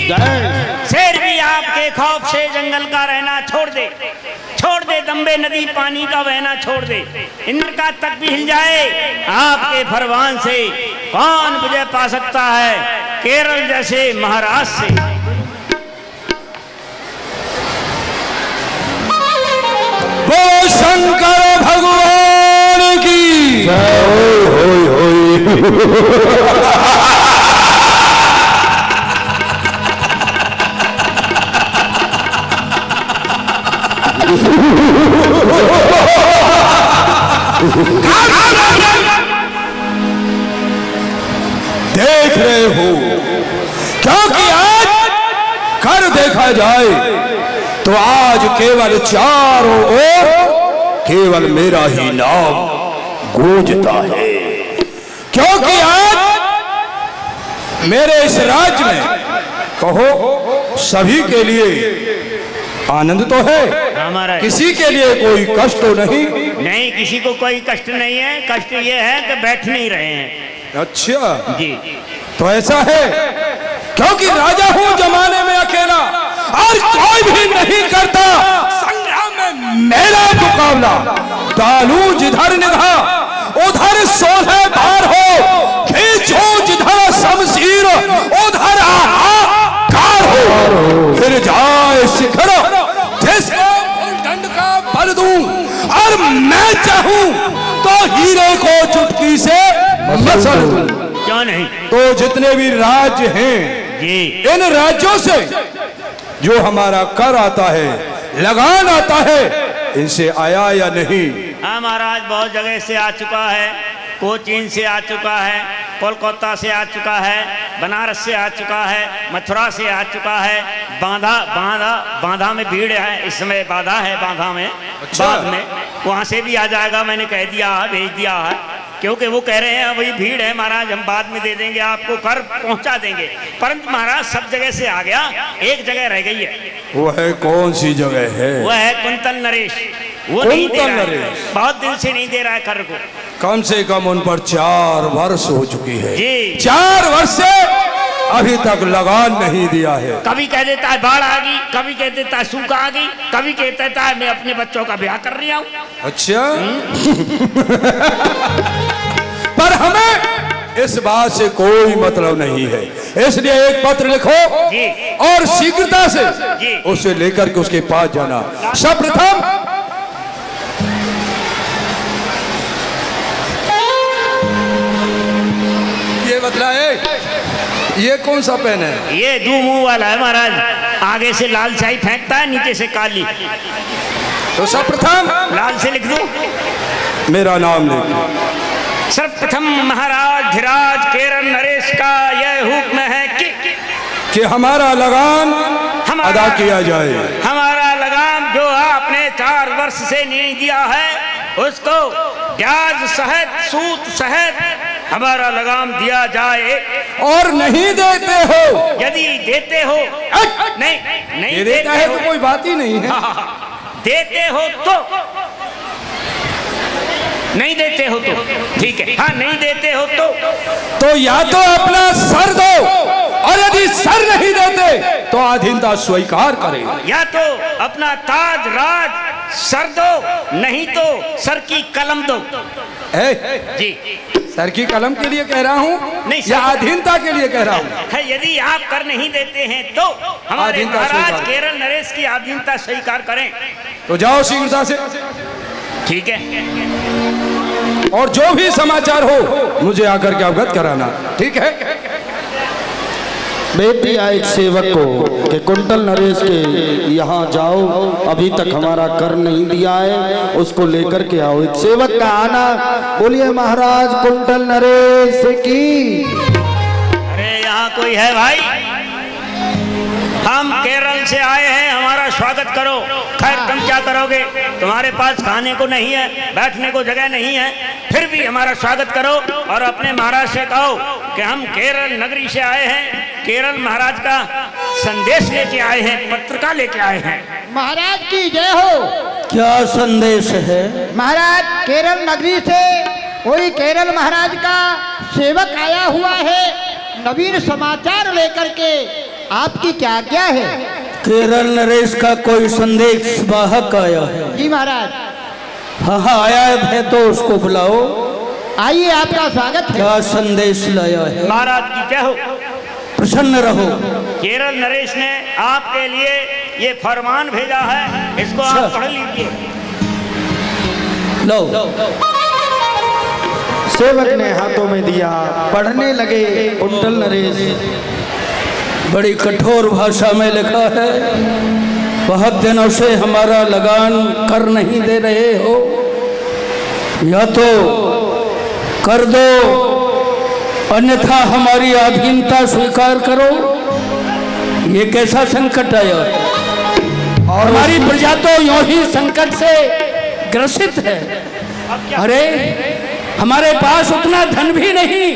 शेर भी आपके खौफ से जंगल का रहना छोड़ दे, छोड़ दे दम्बे नदी पानी का बहना छोड़ दे, इंद्र का तक भी हिल जाए आपके फरमान से। कौन विजय पा सकता है केरल जैसे महाराज से। बोलो शंकर भगवान की जय। देख रहे हो, क्योंकि आज कर देखा जाए तो आज केवल चारों ओर केवल मेरा ही नाम गूंजता है। क्योंकि आज मेरे इस राज्य में कहो सभी के लिए आनंद तो है, हमारा किसी के लिए कोई कष्ट तो नहीं। नहीं, किसी को कोई कष्ट नहीं है। कष्ट ये है कि बैठ नहीं रहे हैं। अच्छा जी, तो ऐसा है, क्योंकि राजा हूं जमाने में अकेला और कोई भी नहीं करता संग्राम में मेरा मुकाबला। डालू जिधर निगाह उधर सोलह बार हो, खींचो जिधर शमशीर उधर हाहाकार हो। फिर जाए शिखर जिसको दंड का बल दूं, और मैं चाहूं तो हीरे को चुटकी से मसल दूं। क्यों नहीं? तो जितने भी राज्य हैं जी, इन राज्यों से जो हमारा कर आता है, लगान आता है, इनसे आया या नहीं? हाँ महाराज, बहुत जगह से आ चुका है। कोचीन से आ चुका है, कोलकाता से आ चुका है, बनारस से आ चुका है, मथुरा से आ चुका है। बांधा में भीड़ है इस समय, बाधा है बांधा में। अच्छा। बाद में वहाँ से भी आ जाएगा, मैंने कह दिया है, भेज दिया है। क्योंकि वो कह रहे हैं वही भीड़ है महाराज, हम बाद में दे देंगे आपको, कर पहुंचा देंगे। परंतु महाराज सब जगह से आ गया, एक जगह रह गई है। वो है कौन सी जगह है? वो है कुंतल नरेश। वो नहीं दे कुंतल रहा है, नरेश। बहुत दिन से नहीं दे रहा है कर को। कम से कम उन पर 4 वर्ष हो चुकी है। जी। 4 वर्ष से अभी तक लगान नहीं दिया है। कभी कह देता है बाढ़ आ गई, कभी कह देता है सूखा आ गई, कभी कहता है मैं अपने बच्चों का ब्याह कर रही हूँ। अच्छा पर हमें इस बात से कोई मतलब नहीं है, इसलिए एक पत्र लिखो जी। और शीघ्रता से जी। उसे लेकर के उसके पास जाना। सर्वप्रथम ये बतलाए, ये कौन सा पेन है? ये दो मुंह वाला है महाराज, आगे से लाल स्याही फेंकता है, नीचे से काली। तो सर्वप्रथम लाल से लिख दूं? मेरा नाम लिखो। सर्वप्रथम महाराज धीराज केरल नरेश का यह हुक्म है कि हमारा लगान अदा किया जाए। हमारा लगान जो आपने 4 वर्ष से नहीं दिया है, उसको ब्याज सहित सूद सहित हमारा लगान दिया जाए। और नहीं देते हो, यदि देते हो, नहीं देता है तो कोई बात ही नहीं है। देते हो तो, नहीं देते हो तो ठीक है। हाँ, नहीं देते हो तो या तो अपना सर दो, और यदि सर नहीं देते तो अधीनता स्वीकार करें। या तो अपना ताज राज सर दो, नहीं तो सर की कलम दो। जी, सर की कलम के लिए कह रहा हूँ नहीं, या अधीनता के लिए कह रहा हूँ? है, यदि आप कर नहीं देते हैं तो हमारे महाराज केरल नरेश की अधीनता स्वीकार करें। तो जाओ शीघ्रता से। ठीक है, और जो भी समाचार हो मुझे आकर के अवगत कराना, ठीक है? बेटी एक सेवक को कि कुंतल नरेश के यहाँ जाओ, अभी तक हमारा कर नहीं दिया है, उसको लेकर के आओ। एक सेवक का आना, बोलिए महाराज कुंतल नरेश की। अरे यहाँ कोई है भाई? हम केरल से आए हैं, हमारा स्वागत करो। खैर तुम क्या करोगे, तुम्हारे पास खाने को नहीं है, बैठने को जगह नहीं है, फिर भी हमारा स्वागत करो और अपने महाराज से कहो कि हम केरल नगरी से आए हैं, केरल महाराज का संदेश लेके आए हैं, पत्रिका लेके आए हैं। महाराज की जय हो। क्या संदेश है? महाराज केरल नगरी से कोई केरल महाराज का सेवक आया हुआ है, नवीन समाचार लेकर के आपकी क्या आज्ञा है? केरल नरेश का कोई संदेश वाहक आया है। जी महाराज। हाँ हाँ आया है तो उसको बुलाओ। आइए, आपका स्वागत है। क्या संदेश लाया है? महाराज की जय हो। प्रसन्न रहो। केरल नरेश ने आपके लिए ये फरमान भेजा है, इसको आप पढ़ लीजिए। लो। सेवक ने हाथों में दिया, पढ़ने लगे कुंतल नरेश। बड़ी कठोर भाषा में लिखा है, बहुत दिनों से हमारा लगान कर नहीं दे रहे हो, या तो कर दो अन्यथा हमारी अधीनता स्वीकार करो। ये कैसा संकट आया? और हमारी प्रजा तो यूं ही संकट से ग्रसित है। अरे हमारे पास उतना धन भी नहीं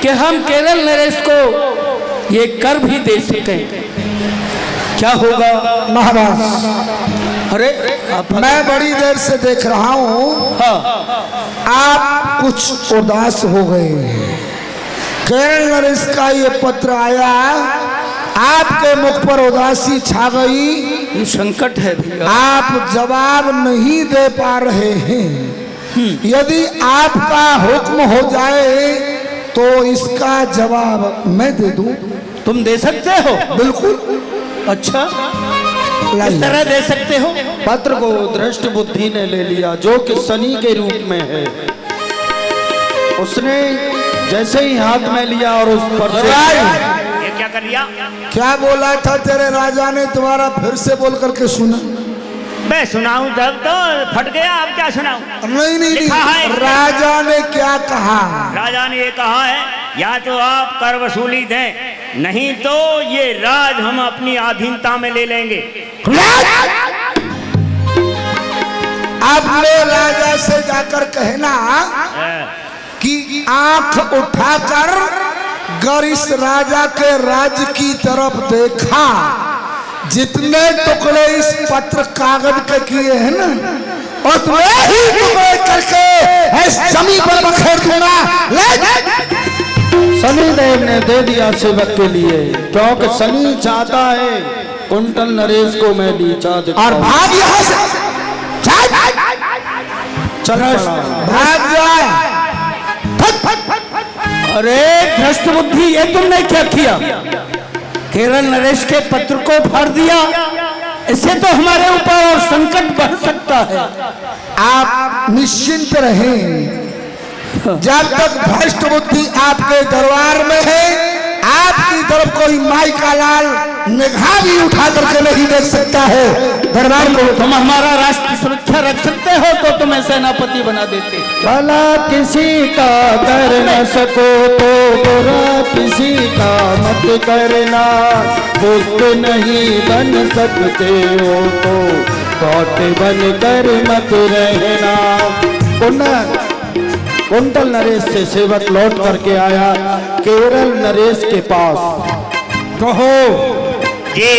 कि हम केरल नरेश को ये कर भी दे सकें। क्या होगा महाराज? अरे मैं बड़ी देर से देख रहा हूँ, हाँ आप कुछ उदास हो गए। केरल नरेश का ये पत्र आया, आपके मुख पर उदासी छा गई। ये संकट है भैया। आप जवाब नहीं दे पा रहे हैं। यदि आपका हुक्म हो जाए तो इसका जवाब मैं दे दूं। तुम दे सकते हो? बिल्कुल। अच्छा, किस तरह दे सकते हो? पत्र को दृष्ट बुद्धि ने ले लिया, जो कि शनि के रूप में है। उसने जैसे ही हाथ में लिया और उस पर ये क्या कर लिया? क्या बोला था तेरे राजा ने? तुम्हारा फिर से बोल करके सुना। मैं सुनाऊं तब तो फट गया, अब क्या सुनाऊं? नहीं नहीं लिखा है। नहीं, राजा ने क्या कहा? राजा ने ये कहा है, या तो आप कर वसूली दें, नहीं तो ये राज हम अपनी अधीनता में ले लेंगे। अपने राजा से जाकर कहना कि आंख उठाकर गर इस राजा के राज्य की तरफ देखा, जितने टुकड़े इस पत्र कागज के किए हैं ना, उतने ही टुकड़े करके इस जमीन पर बखेर दूंगा। शनिदेव ने दे दिया सेवक के लिए, क्योंकि शनि चाहता है कुंतल नरेश को मैं नीचा दिखाऊं। और भाग यहाँ से, चल भाग जा। अरे भ्रष्ट बुद्धि, ये तुमने क्या किया? केरल नरेश के पत्र को फाड़ दिया। इससे तो हमारे ऊपर और संकट बढ़ सकता है। आप निश्चिंत रहें, जब तक भ्रष्ट बुद्धि आपके दरबार में है, आपकी तरफ कोई माई का लाल निगाह भी उठा करके नहीं देख सकता है। दरबार को तुम हमारा राष्ट्र सुरक्षा रख सकते हो तो तुम्हें सेनापति बना देते। भला किसी का कर न सको तो बुरा किसी का मत करना, दुष्ट नहीं बन सकते हो तो कौटे बन कर मत रहना। कुंतल नरेश से सेवक लौट करके आया केरल नरेश के पास। कहो ये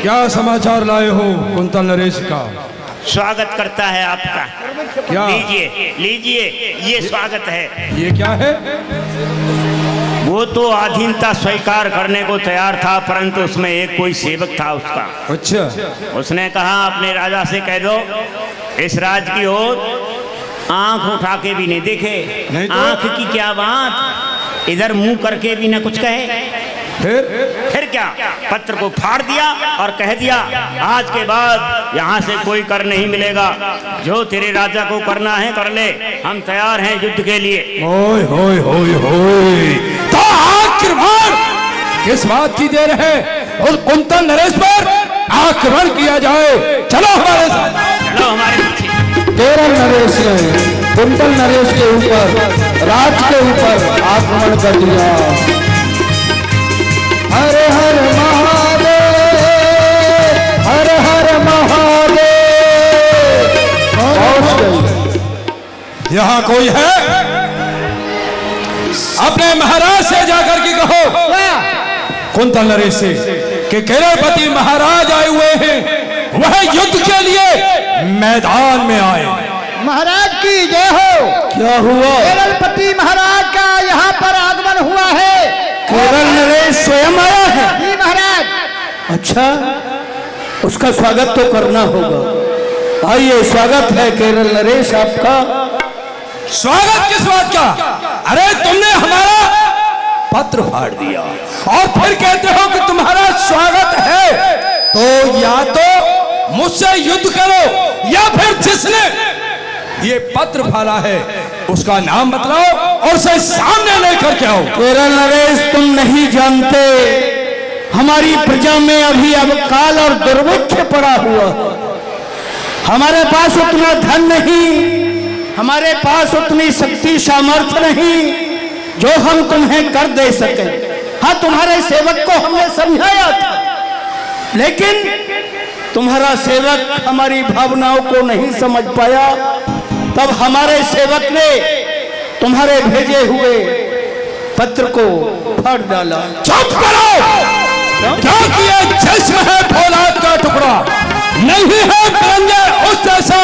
क्या समाचार लाए हो कुंतल नरेश का? स्वागत करता है आपका। क्या? लीजिए लीजिए, ये स्वागत है। ये क्या है? वो तो अधीनता स्वीकार करने को तैयार था, परंतु उसमें एक कोई सेवक था उसका। अच्छा। उसने कहा अपने राजा से कह दो, इस राज की ओर आंख उठा के भी नहीं देखे। नहीं तो? आंख की क्या बात, इधर मुंह करके भी न कुछ कहे। फिर क्या, पत्र को फाड़ दिया और कह दिया, आज के बाद यहाँ से कोई कर नहीं मिलेगा। जो तेरे राजा को करना है कर ले, हम तैयार हैं युद्ध के लिए। ओए होए होए होए, तो आक्रमण किस बात की देर है? उस कुंतल नरेश पर आक्रमण किया जाए। चलो हमारे साथ, चलो हमारे पीछे। केरल नरेश ने कुंतल नरेश के ऊपर, राज के ऊपर आक्रमण कर दिया। हर हर महादेव, हर हर महादेव। यहाँ कोई है? अपने महाराज से जाकर के कहो, कुंतल नरेश से, कि केरलपति महाराज आए हुए हैं, वह युद्ध के लिए मैदान में आए। महाराज की जय हो। क्या हुआ? केरलपति महाराज का यहाँ पर आगमन हुआ है। केरल नरेश स्वयं आया है? जी महाराज। अच्छा, उसका स्वागत तो करना होगा। आइए, स्वागत है केरल नरेश आपका। स्वागत किस बात का? अरे तुमने हमारा पत्र फाड़ दिया और फिर कहते हो कि तुम्हारा स्वागत है, तो या तो मुझसे युद्ध करो या फिर जिसने ये पत्र फाड़ा है उसका नाम बतलाओ और उसे सामने लेकर के आओ। केरल नरेश, तुम नहीं जानते, हमारी प्रजा में अभी अकाल और दुर्भिक्ष पड़ा हुआ है। हमारे पास उतना धन नहीं, हमारे पास उतनी शक्ति सामर्थ्य नहीं जो हम तुम्हें कर दे सके। हाँ, तुम्हारे सेवक को हमने समझाया था, लेकिन तुम्हारा सेवक हमारी भावनाओं को नहीं समझ पाया। तब हमारे सेवक ने तुम्हारे भेजे हुए पत्र को फाड़ डाला। चुप करो! क्योंकि ये जिस्म है फौलाद का टुकड़ा, नहीं है तिरंगे उस जैसा।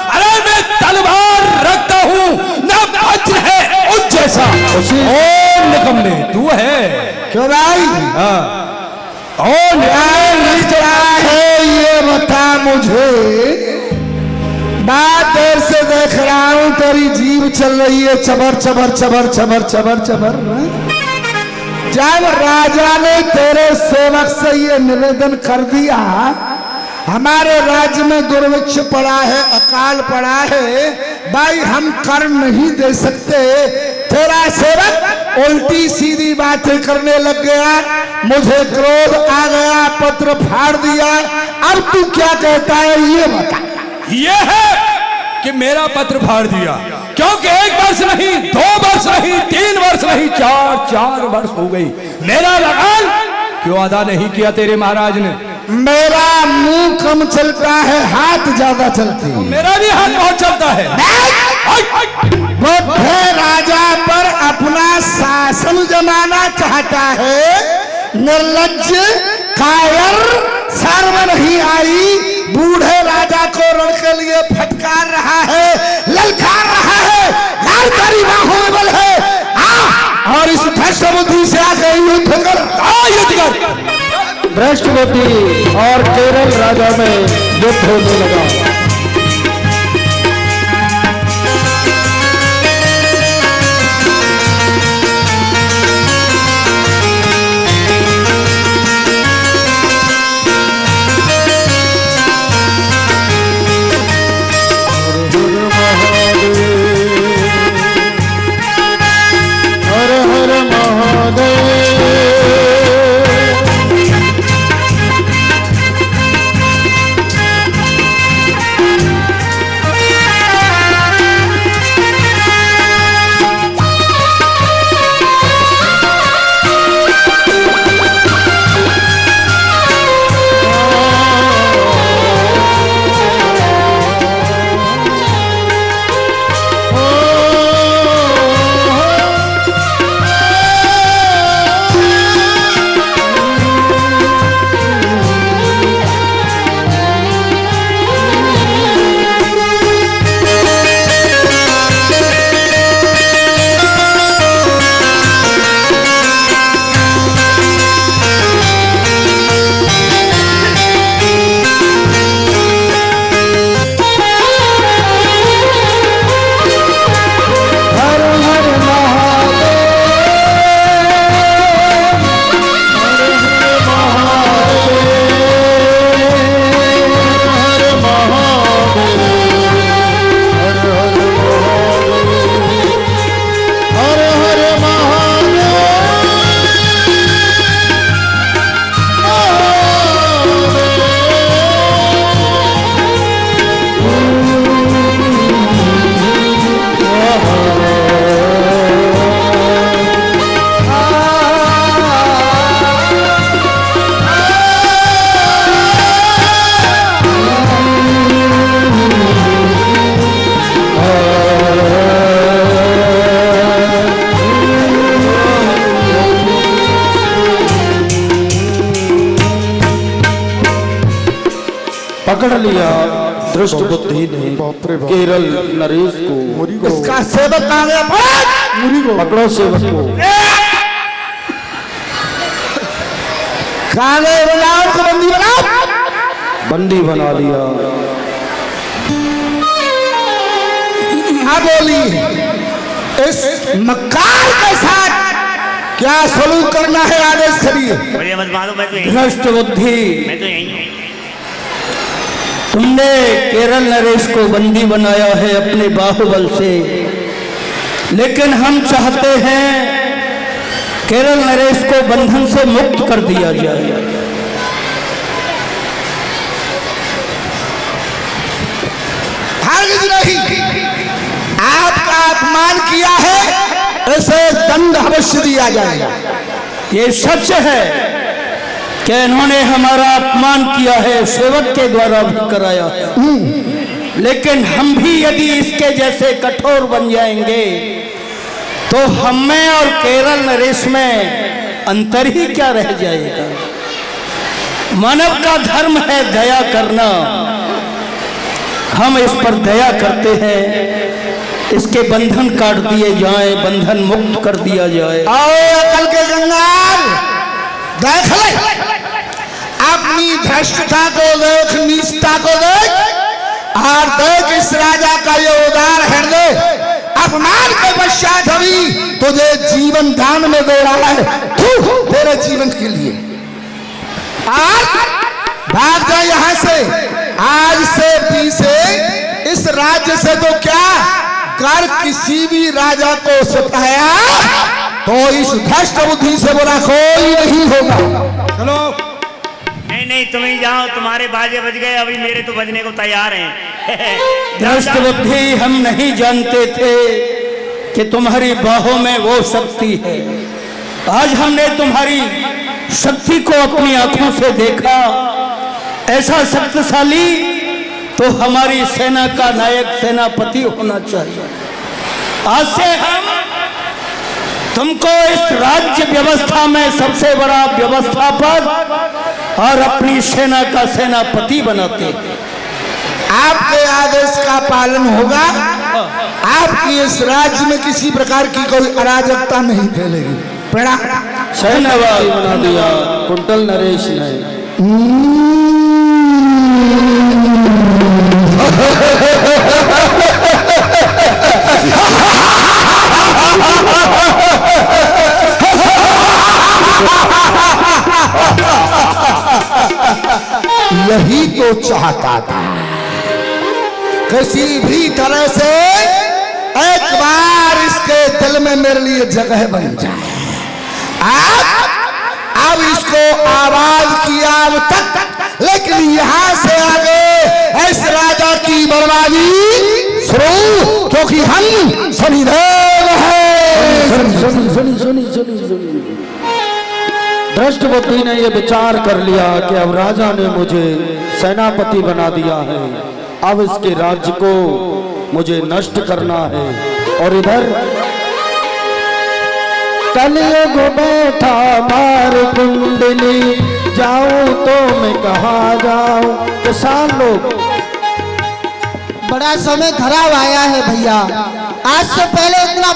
अरे मैं तलवार रखता हूँ, ना वज्र है उस जैसा। ओ निकम्मे, तू है क्यों भाई? हाँ। और क्या है ये बता मुझे। बात देर से देख रहा हूं, तेरी जीभ चल रही है चबर चबर चबर चबर चबर चबर। जब राजा ने तेरे सेवक से ये निवेदन कर दिया, हमारे राज्य में दुर्भिक्ष पड़ा है, अकाल पड़ा है, भाई हम कर नहीं दे सकते। तेरा सेवक उल्टी सीधी बातें करने लग गया, मुझे क्रोध आ गया, पत्र फाड़ दिया। अब तू क्या कहता है ये बता। ये है कि मेरा पत्र फाड़ दिया, क्योंकि 1 वर्ष नहीं, 2 वर्ष नहीं, 3 वर्ष नहीं, 4 वर्ष हो गई। मेरा लगान क्यों अदा नहीं किया तेरे महाराज ने? मेरा मुंह कम चलता है, हाथ ज्यादा चलती है। मेरा भी हाथ बहुत चलता है। बुढ़े राजा पर अपना शासन जमाना चाहता है, निर्लज्ज कायर, शर्म नहीं आई, बूढ़े राजा को रण के लिए फटकार रहा है, ललकार रहा है, लाल तेरी बाहों में बल है। और इस भ्रष्ट बुद्धि से आकर युद्ध कर, युद्ध कर। भ्रष्ट बुद्धि और केरल राजा में युद्ध होने लगा। हर हर महादेव। पकड़ लिया दुष्ट बुद्धि ने केरल नरेश को। इसका सेवक आ गया, पकड़ो सेवक को। काले बनाओ को बंदी बनाओ। बंदी बना लिया। अब बोली इस मक्कार के साथ क्या सलूक करना है, आदेश करिए। मुझे मत मालूम, मैं तो यहीं भ्रष्ट बुद्धि, मैं तो यहीं हूँ। तुमने केरल नरेश को बंदी बनाया है अपने बाहुबल से, लेकिन हम चाहते हैं केरल नरेश को बंधन से मुक्त कर दिया जाए। हरगिज नहीं, आपका अपमान किया है, ऐसे दंड अवश्य दिया जाएगा। ये सच है कि इन्होंने हमारा अपमान किया है, सेवक के द्वारा भी कराया है, लेकिन हम भी यदि इसके जैसे कठोर बन जाएंगे तो हमें और केरल नरेश में अंतर ही क्या रह जाएगा। मानव का धर्म है दया करना, हम इस पर दया करते हैं, इसके बंधन काट दिए जाएं, बंधन मुक्त कर दिया जाए। आओ अकल के जंगल, देख ले अपनी धृष्टता को देख, नीचता को देख, और देख इस राजा का ये उदार हृदय अपमान के पश्चात अभी तुझे जीवन दान में दे रहा है, तेरे जीवन के लिए। और भाग जा यहाँ से, आज से पीछे इस राज्य से तो क्या कर किसी भी राजा को सताया तो इस भ्रष्ट बुद्धि से बुरा कोई नहीं होगा। चलो। नहीं नहीं, तुम ही जाओ, तुम्हारे बाजे बज गए, अभी मेरे तो बजने को तैयार हैं। भ्रष्ट बुद्धि, हम नहीं जानते थे कि तुम्हारी बाहों में वो शक्ति है। आज हमने तुम्हारी शक्ति को अपनी आंखों से देखा। ऐसा शक्तिशाली तो हमारी सेना का नायक सेनापति होना चाहिए। आज से हम तुमको इस राज्य व्यवस्था में सबसे बड़ा व्यवस्थापक और अपनी सेना का सेनापति बनाते हैं। आपके आदेश का पालन होगा, आपकी इस राज्य में किसी प्रकार की कोई अराजकता नहीं फैलेगी। प्रणाम। सेनापति बना दिया कुंटल नरेश ने। यही तो चाहता था, किसी भी तरह से एक बार इसके दिल में मेरे लिए जगह बन जाए। अब इसको आवाज किया अब तक, लेकिन यहाँ से आगे इस राजा की बर्बादी शुरू, क्योंकि हम शनिदेव हैं। भ्रष्ट बुद्धि ने यह विचार कर लिया कि अब राजा ने मुझे सेनापति बना दिया है, अब इसके राज्य को मुझे नष्ट करना है। और इधर कलयुग बैठा मार कुंडली, जाऊं तो मैं कहाँ जाऊं। किसान लोग, बड़ा समय खराब आया है भैया, आज से पहले इतना